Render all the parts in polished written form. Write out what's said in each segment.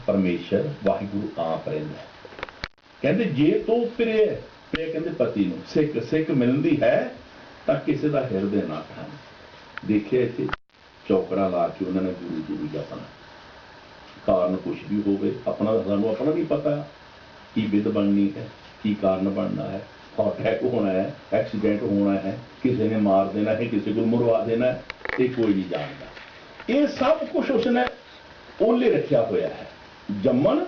परमेश्वर वाहिगुरु आप रहिंदा है। कहते जे तो तेरे पे कहते पति नूं सिख सिख मिलती है तो किसी का हिरदे ना खान। देखिए इतने चौकड़ा ला के उन्होंने गुरु गुरु जी अपना कारण कुछ भी हो अपना सानू अपना नहीं पता की बिद बननी है, की कारण बनना है, हार्ट अटैक होना है, एक्सीडेंट होना है, किसी ने मार देना है, किसी को मरवा देना है, ये कोई नहीं जानता। ये सब कुछ उसने ओले रखा होया है, जमन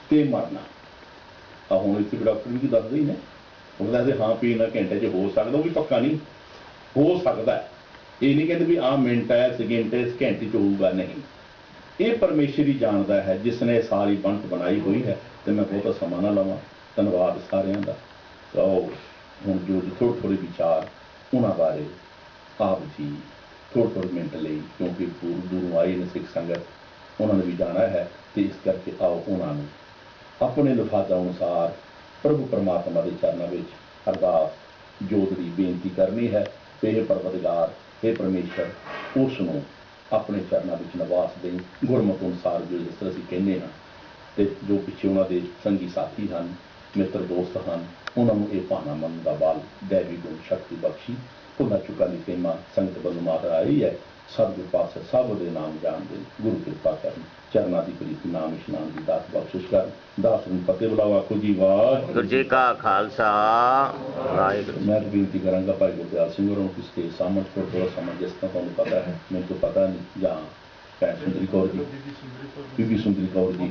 ते मरना। हूँ इतने डॉक्टर भी दसते ही ने उन्होंने हाँ भी इन्होंने घंटे च हो सकता, वो भी पक्का नहीं हो सकता है। ये नहीं कहते भी आ मिनट है सेकेंड है इस घंटे च होगा, नहीं। ये परमेश्वर ही जानता है जिसने सारी बनत बनाई हुई है। तो मैं बहुत समा ना लवां, धन्यवाद सारिਆਂ ਦਾ। तो हूँ जो थोड़े थोड़े विचार उन्होंने बारे आप जी थोड़े थोड़े मिनट लिए, क्योंकि दूर दूरों आई ने सिख संगत, उन्होंने भी जाना है। तो इस करके आओ उन्होंने अपने लिफाजा अनुसार प्रभु परमात्मा के चरणों में अरदास जोदड़ी बेनती करनी है। हे परवरदिगार, हे परमेश्वर, उसनों अपने चरणों में निवास दें गुरमत अनुसार, जो जिस तरह असीं कहने हाँ। तो जो पिछे उन्होंने संगी साथी हैं, मित्र दोस्त हैं, उन्होंने ये भाना मन का बल दैवी गुण शक्ति बख्शी। भुला चुका की खेमा संगत वालों माता आई है। सतगुर पातशाह सब दे नाम जान दे, गुरु कृपा कर, चरना की प्रीति नाम इशनान की दात बख्शिश कर। दास नूं फतेह बुलाओ, आखो जी वाहिगुरू जी का खालसा वाहिगुरू। मैं बेनती करांगा भाई गुरदयाल सिंह होरां नूं स्टेज सामने थोड़ा समय, जिस तरह तुहानूं पता है, मैनूं तो पता नहीं, जां भैन सुंदरी कौर जी, बीबी सुंदरी कौर ji.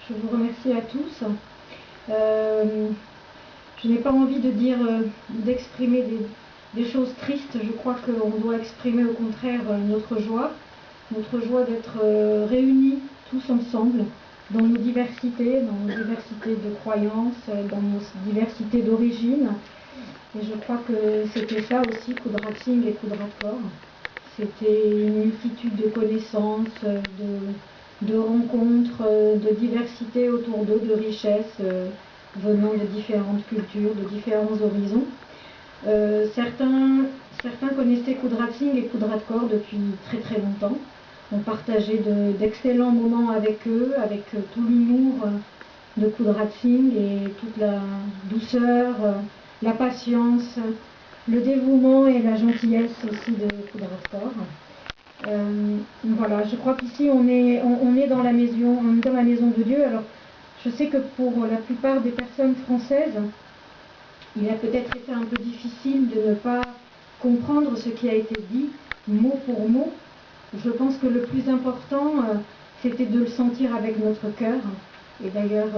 Je vous remercie à tous. Je n'ai pas envie de dire, d'exprimer des choses tristes. Je crois qu'on doit exprimer au contraire notre joie d'être réunis tous ensemble dans nos diversités de croyances, dans nos diversités d'origine. Et je crois que c'était ça aussi, Kudratsing et Kudrakor. C'était une multitude de connaissances, de rencontres, de diversité autour d'eux, de richesses venant de différentes cultures, de différents horizons. Certains connaissaient Kudratsing et Kudratkor depuis très très longtemps, ont partagé d'excellents moments avec eux, avec tout l'humour de Kudratsing et toute la douceur, la patience, le dévouement et la gentillesse aussi de Kudratkor. Voilà, je crois qu'ici on est dans la maison de Dieu. Alors je sais que pour la plupart des personnes françaises, il a peut-être été un peu difficile de ne pas comprendre ce qui a été dit mot pour mot. Je pense que le plus important, c'était de le sentir avec notre cœur. Et d'ailleurs,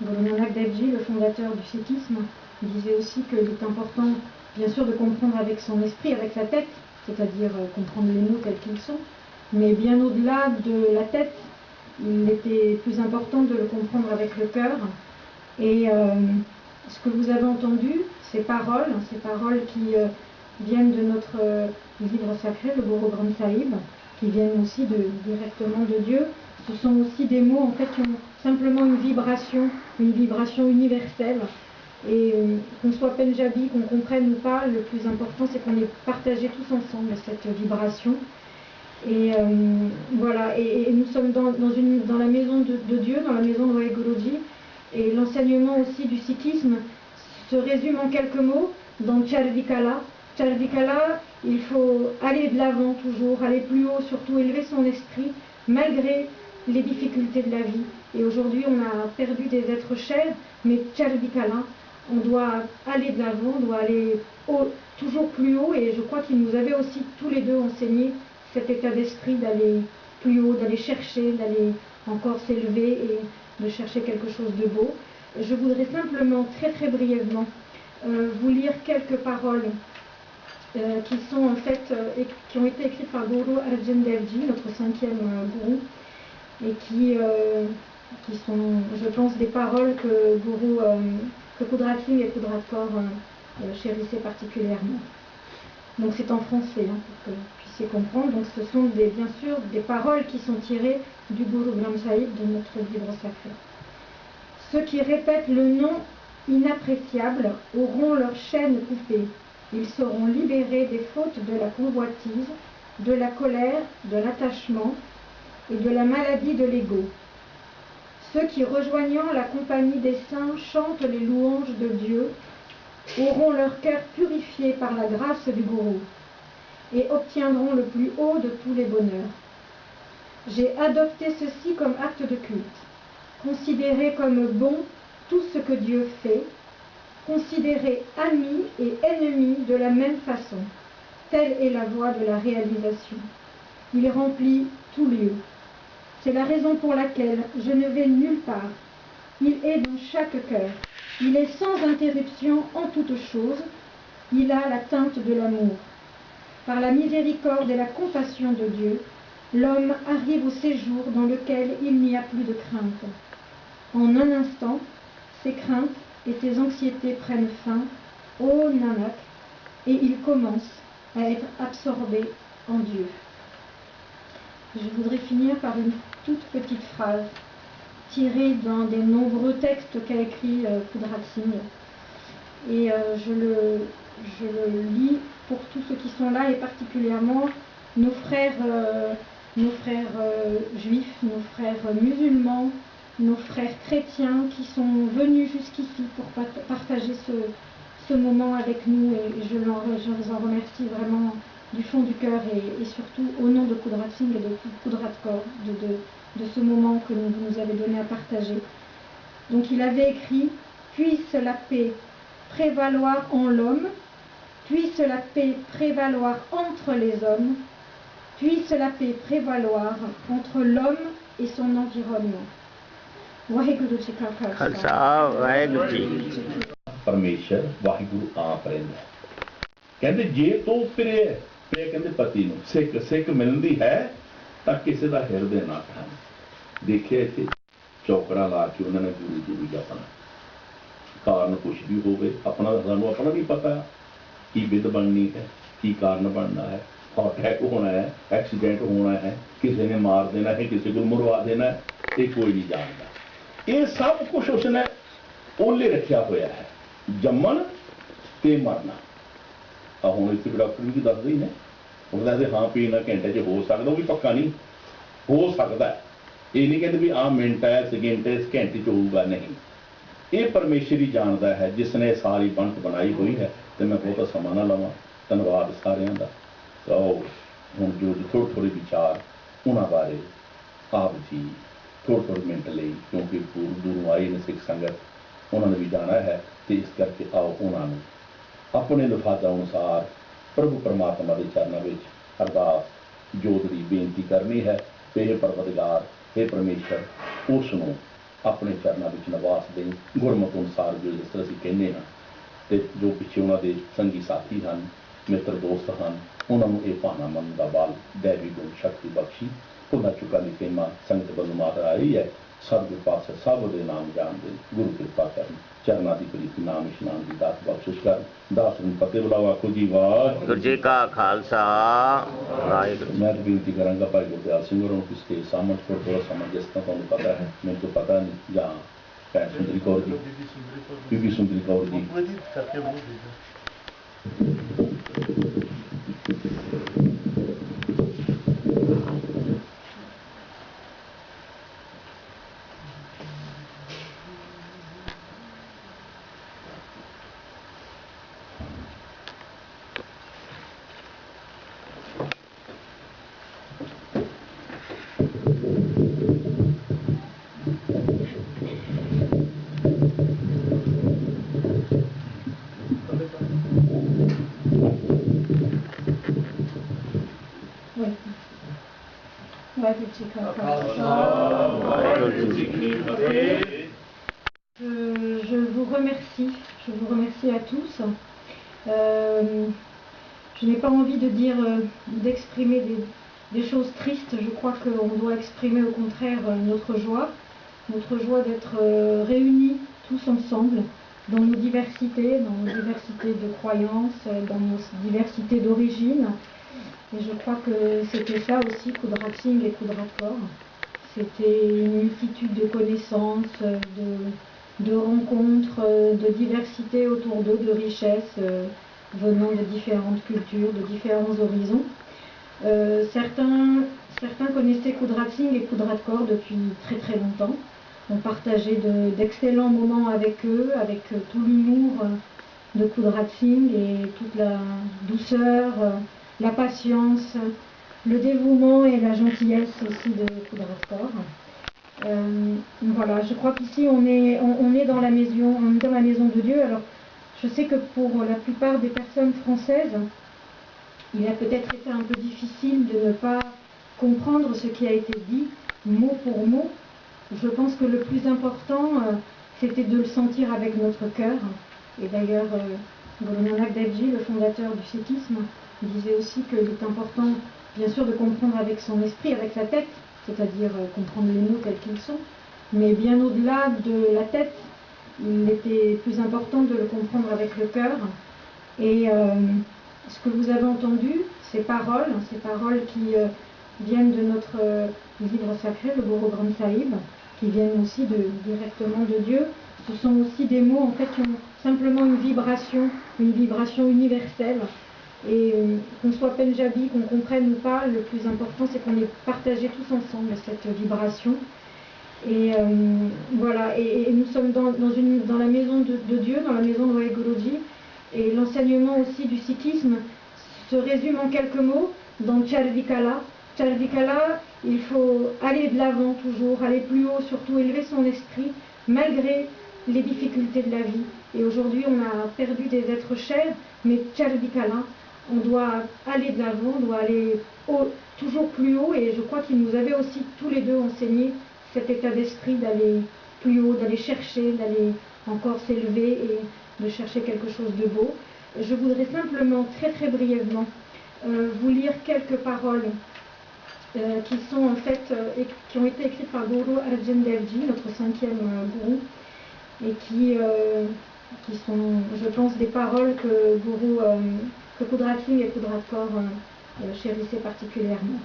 Guru Nanak Dev Ji, le fondateur du sikhisme, disait aussi qu'il est important, bien sûr, de comprendre avec son esprit, avec sa tête, c'est-à-dire comprendre les mots tels qu'ils sont, mais bien au-delà de la tête, il était plus important de le comprendre avec le cœur. Et ce que vous avez entendu, ces paroles qui viennent de notre livre sacré, le Guru Granth Sahib, qui viennent aussi directement de Dieu, ce sont aussi des mots en fait qui ont simplement une vibration universelle. Et qu'on soit Punjabi, qu'on comprenne ou pas, le plus important c'est qu'on ait partagé tous ensemble cette vibration. Et voilà, et nous sommes dans la maison de Dieu, dans la maison de Waheguruji, et l'enseignement aussi du sikhisme se résume en quelques mots dans Charvikala. Charvikala, il faut aller de l'avant toujours, aller plus haut, surtout élever son esprit, malgré les difficultés de la vie. Et aujourd'hui on a perdu des êtres chers, mais Charvikala, on doit aller de l'avant, on doit aller toujours plus haut, et je crois qu'ils nous avaient aussi tous les deux enseigné cet état d'esprit d'aller plus haut, d'aller chercher, d'aller encore s'élever. de chercher quelque chose de beau. Je voudrais simplement, très brièvement, vous lire quelques paroles qui sont en fait, qui ont été écrites par Guru Arjan Dev Ji, notre 5e gourou, et qui sont, je pense, des paroles que Kudrat Singh et Kudrat Kaur chérissaient particulièrement. Donc c'est en français, pour que vous puissiez comprendre. Donc ce sont bien sûr des paroles qui sont tirées du Guru Granth Sahib, de notre livre sacré. Ceux qui répètent le nom inappréciable auront leur chaîne coupée. Ils seront libérés des fautes de la convoitise, de la colère, de l'attachement et de la maladie de l'ego. Ceux qui, rejoignant la compagnie des saints, chantent les louanges de Dieu, auront leur cœur purifié par la grâce du Gourou et obtiendront le plus haut de tous les bonheurs. J'ai adopté ceci comme acte de culte. Considérez comme bon tout ce que Dieu fait, considérez amis et ennemis de la même façon. Telle est la voie de la réalisation. Il remplit tout lieu. C'est la raison pour laquelle je ne vais nulle part. Il est dans chaque cœur. Il est sans interruption en toutes choses. Il a la teinte de l'amour. Par la miséricorde et la compassion de Dieu, l'homme arrive au séjour dans lequel il n'y a plus de crainte. En un instant, ses craintes et ses anxiétés prennent fin, ô Nanak, et il commence à être absorbé en Dieu. Je voudrais finir par une toute petite phrase tirée d'un des nombreux textes qu'a écrit Kudrat Singh. Et je le lis pour tous ceux qui sont là, et particulièrement nos frères juifs, nos frères musulmans, nos frères chrétiens qui sont venus jusqu'ici pour partager ce moment avec nous, et je vous en remercie vraiment du fond du cœur, et surtout au nom de Kudrat Singh et de Kudrat Kaur, de ce moment que vous nous avez donné à partager. Donc il avait écrit « Puisse la paix prévaloir en l'homme, puisse la paix prévaloir entre les hommes, puisse la paix prévaloir entre l'homme et son environnement. » ਵਾਹਿਗੁਰੂ ਜੀ ਕਾ ਖਾਲਸਾ ਵਾਹਿਗੁਰੂ ਜੀ ਕੀ ਫਤਿਹ। ਪਰਮੇਸ਼ਰ ਵਾਹਿਗੁਰੂ ਆਪ ਰਹਿੰਦਾ। ਕਹਿੰਦੇ ਜੇ ਤੋਂ ਪਏ ਕਹਿੰਦੇ ਪਤੀ ਨੂੰ ਸਿੱਖ ਮਿਲਦੀ ਹੈ ਤਾਂ ਕਿਸੇ ਦਾ ਹਿਰਦੇ ਨਾ ਠਾਣੇ। ਦੇਖਿਆ ਇੱਥੇ ਚੌਕੜਾ ਲਾ ਕੇ ਉਹਨਾਂ ਨੇ ਗੁਰੂ ਜੀ ਆਪਣਾ ਕਾਰਨ ਕੁਛ ਵੀ ਹੋਵੇ, ਆਪਣਾ ਸਾਨੂੰ ਆਪਣਾ ਵੀ ਪਤਾ ਕੀ ਵਿਧ ਬਣਨੀ ਹੈ, ਕੀ ਕਾਰਨ ਬਣਨਾ ਹੈ, ਹਾਰਟ ਅਟੈਕ ਹੋਣਾ ਹੈ, ਐਕਸੀਡੈਂਟ ਹੋਣਾ ਹੈ, ਕਿਸੇ ਨੇ ਮਾਰ ਦੇਣਾ ਹੈ, ਕਿਸੇ ਨੂੰ ਮਰਵਾ ਦੇਣਾ ਹੈ, ਇਹ ਕੋਈ ਨਹੀਂ ਜਾਣਦਾ। ਇਹ ਸਭ ਕੁਛ ਉਸਨੇ ਉਹਲੇ ਰੱਖਿਆ ਹੋਇਆ ਹੈ, ਜੰਮਣ ਤੇ ਮਰਨਾ। ਆ ਹੁਣ ਇੱਥੇ ਡਾਕਟਰ ਵੀ ਦੱਸਦੇ ਹੀ ਨੇ, ਉਹ ਦੱਸਦੇ ਹਾਂ ਵੀ ਇਹਨਾਂ ਘੰਟੇ 'ਚ ਹੋ ਸਕਦਾ, ਉਹ ਵੀ ਪੱਕਾ ਨਹੀਂ ਹੋ ਸਕਦਾ। ਇਹ ਨਹੀਂ ਕਹਿੰਦੇ ਵੀ ਆਹ ਮਿੰਟ ਹੈ, ਸਕਿੰਟ ਹੈ, ਇਸ ਘੰਟੇ 'ਚ ਹੋਊਗਾ, ਨਹੀਂ। ਇਹ ਪਰਮੇਸ਼ਰ ਹੀ ਜਾਣਦਾ ਹੈ, ਜਿਸ ਨੇ ਸਾਰੀ ਬਣਤ ਬਣਾਈ ਹੋਈ ਹੈ। ਤੇ ਮੈਂ ਬਹੁਤਾ ਸਮਾਂ ਨਾ ਲਵਾਂ, ਧੰਨਵਾਦ ਸਾਰਿਆਂ ਦਾ। ਹੁਣ ਜੋ ਥੋੜ੍ਹੇ ਵਿਚਾਰ ਉਹਨਾਂ ਬਾਰੇ ਆਪ ਜੀ ਥੋੜ੍ਹੇ ਮਿੰਟ ਲਈ, ਕਿਉਂਕਿ ਦੂਰੋਂ ਆਈ ਨੇ ਸਿੱਖ ਸੰਗਤ, ਉਹਨਾਂ ਨੇ ਵੀ ਜਾਣਾ ਹੈ, ਤੇ ਇਸ ਕਰਕੇ ਆਓ ਉਹਨਾਂ ਨੂੰ ਆਪਣੇ ਲਿਫਾਜ਼ਾਂ ਅਨੁਸਾਰ ਪ੍ਰਭੂ ਪਰਮਾਤਮਾ ਦੇ ਚਰਨਾਂ ਵਿੱਚ ਅਰਦਾਸ ਜੋਦੜੀ ਬੇਨਤੀ ਕਰਨੀ ਹੈ। ਇਹ ਪਰਵਰਦਿਗਾਰ, ਇਹ ਪਰਮੇਸ਼ਰ, ਉਸ ਨੂੰ ਆਪਣੇ ਚਰਨਾਂ ਵਿੱਚ ਨਿਵਾਸ ਦੇਣ, ਗੁਰਮਤਿ ਅਨੁਸਾਰ ਜੋ ਜਿਸ ਤਰ੍ਹਾਂ ਅਸੀਂ ਕਹਿੰਦੇ ਹਾਂ। ਤੇ ਜੋ ਪਿੱਛੇ ਉਹਨਾਂ ਦੇ ਸੰਗੀ ਸਾਥੀ ਹਨ, ਮਿੱਤਰ ਦੋਸਤ ਹਨ, ਉਹਨਾਂ ਨੂੰ ਇਹ ਭਾਣਾ ਮੰਨਣ ਦਾ ਬਲ, ਦੈਵੀ ਗੁਣ ਸ਼ਕਤੀ ਬਖਸ਼ੀ। ਭੁੱਲਾਂ ਚੁੱਕਾਂ ਦੀ ਖੇਮਾ ਸੰਗਤ ਵੱਲੋਂ ਮਾਤਾ ਆਈ ਹੈ। ਸਤਿਗੁਰ ਪਾਤਸ਼ਾਹ ਸਭ ਦੇ ਨਾਮ ਜਾਣਦੇ, ਗੁਰੂ ਕਿਰਪਾ ਕਰਨ, ਚਰਨਾਂ ਦੀ ਪ੍ਰੀਤੀ ਨਾਮ ਇਸ਼ਨਾਨ ਦੀ ਦਾਤ ਬਖਸ਼ਿਸ਼ ਕਰਨ। ਦਾਸ ਨੂੰ ਫਤਿਹ ਬੁਲਾਓ, ਆਖੋ ਜੀ ਵਾਹਿਗੁਰੂ ਜੀ ਕਾ ਖਾਲਸਾ ਵਾਹਿਗੁਰੂ। ਮੈਂ ਬੇਨਤੀ ਕਰਾਂਗਾ ਭਾਈ ਗੁਰਦਿਆਲ ਸਿੰਘ ਹੋਰਾਂ ਨੂੰ ਕਿ ਸਟੇਜ ਸਾਹਮਣੇ ਥੋੜ੍ਹਾ ਸਮਾਂ, ਜਿਸ ਤਰ੍ਹਾਂ ਤੁਹਾਨੂੰ ਪਤਾ ਹੈ, ਮੈਨੂੰ ਤਾਂ ਪਤਾ ਨਹੀਂ, ਜਾਂ ਭੈਣ ਸੁੰਦਰੀ ਕੌਰ ਜੀ, ਬੀਬੀ ਸੁੰਦਰੀ ਕੌਰ ji. Je vous remercie à tous. Je n'ai pas envie de dire, d'exprimer des choses tristes. Je crois qu'on doit exprimer au contraire notre joie d'être réunis tous ensemble dans nos diversités de croyances, dans nos diversités d'origine. Et je crois que c'était ça aussi, Kudratsing et Kudratcore. C'était une multitude de connaissances, de rencontres, de diversité autour d'eux, de richesses venant de différentes cultures, de différents horizons. Certains connaissaient Kudratsing et Kudratcore depuis très très longtemps, ont partagé d'excellents moments avec eux, avec tout l'humour de Kudratsing et toute la douceur, la patience, le dévouement et la gentillesse aussi de Kudratcore. Voilà, je crois qu'ici on est dans la maison de Dieu. Alors je sais que pour la plupart des personnes françaises, il a peut-être été un peu difficile de ne pas comprendre ce qui a été dit mot pour mot. Je pense que le plus important, c'était de le sentir avec notre cœur. Et d'ailleurs, Guru Nanak Dev Ji, le fondateur du sikhisme, disait aussi qu'il est important, bien sûr, de comprendre avec son esprit, avec sa tête, c'est-à-dire comprendre les mots tels qu'ils sont, mais bien au-delà de la tête, il était plus important de le comprendre avec le cœur. Et ce que vous avez entendu, ces paroles qui viennent de notre livre sacré, le Guru Granth Sahib, qui viennent aussi directement de Dieu, ce sont aussi des mots en fait qui ont simplement une vibration universelle. Et qu'on soit Punjabi, qu'on comprenne ou pas, le plus important c'est qu'on ait partagé tous ensemble cette vibration. Et voilà, et nous sommes dans la maison de Dieu, dans la maison de Waheguruji, et l'enseignement aussi du sikhisme se résume en quelques mots dans Charvikala. Charvikala, il faut aller de l'avant toujours, aller plus haut, surtout élever son esprit, malgré les difficultés de la vie. Et aujourd'hui, on a perdu des êtres chers, mais Charvikala, on doit aller de l'avant, on doit aller toujours plus haut, et je crois qu'ils nous avaient aussi tous les deux enseigné cet état d'esprit d'aller plus haut, d'aller chercher, d'aller encore s'élever et de chercher quelque chose de beau. Je voudrais simplement, très très brièvement, vous lire quelques paroles qui sont en fait, qui ont été écrites par Guru Arjan Dev Ji, notre 5e gourou, et qui sont, je pense, des paroles que Kudratsing et Kudratcore chérissaient particulièrement.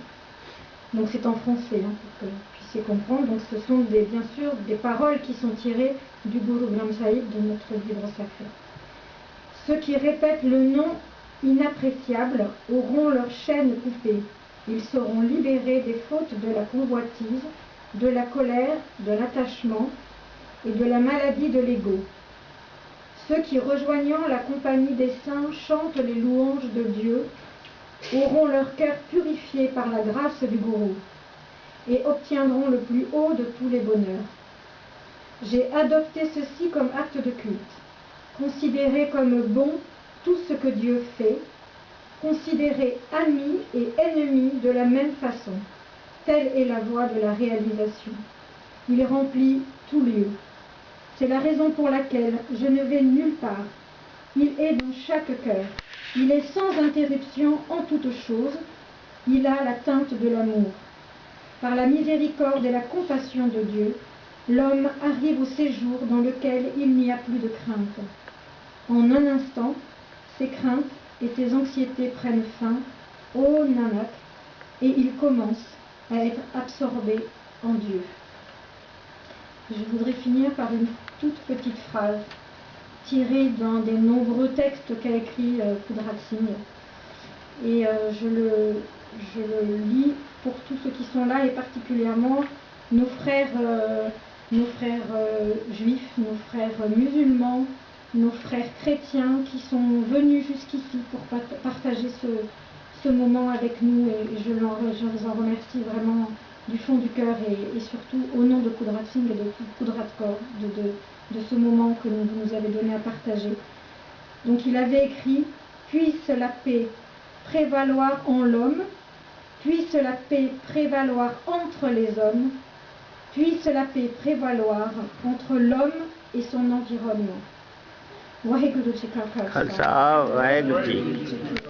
Donc c'est en français, pour que vous puissiez comprendre. Donc ce sont bien sûr des paroles qui sont tirées du Guru Granth Sahib, de notre livre sacré. Ceux qui répètent le nom inappréciable auront leur chaîne coupée. Ils seront libérés des fautes de la convoitise, de la colère, de l'attachement et de la maladie de l'ego. Ceux qui, rejoignant la compagnie des saints, chantent les louanges de Dieu, auront leur cœur purifié par la grâce du Gourou et obtiendront le plus haut de tous les bonheurs. J'ai adopté ceci comme acte de culte. Considérez comme bon tout ce que Dieu fait, considérez amis et ennemis de la même façon. Telle est la voie de la réalisation. Il remplit tout lieu. C'est la raison pour laquelle je ne vais nulle part. Il est dans chaque cœur. Il est sans interruption en toutes choses. Il a la teinte de l'amour. Par la miséricorde et la compassion de Dieu, l'homme arrive au séjour dans lequel il n'y a plus de crainte. En un instant, ses craintes et ses anxiétés prennent fin, ô Nanak, et il commence à être absorbé en Dieu. Je voudrais finir par une toute petite phrase tirée d'un des nombreux textes qu'a écrit Kudratsing. Et je le lis pour tous ceux qui sont là, et particulièrement nos frères juifs, nos frères musulmans, nos frères chrétiens qui sont venus jusqu'ici pour partager ce moment avec nous, et je vous en remercie vraiment du fond du cœur, et surtout au nom de Kudratsing et de Kudratcore, de ce moment que vous nous avez donné à partager. Donc il avait écrit « Puisse la paix prévaloir en l'homme puisse la paix prévaloir entre les hommes, puisse la paix prévaloir entre l'homme et son environnement. Waheguru Ji Ka Khalsa. Khalsa, Waheguru Ji.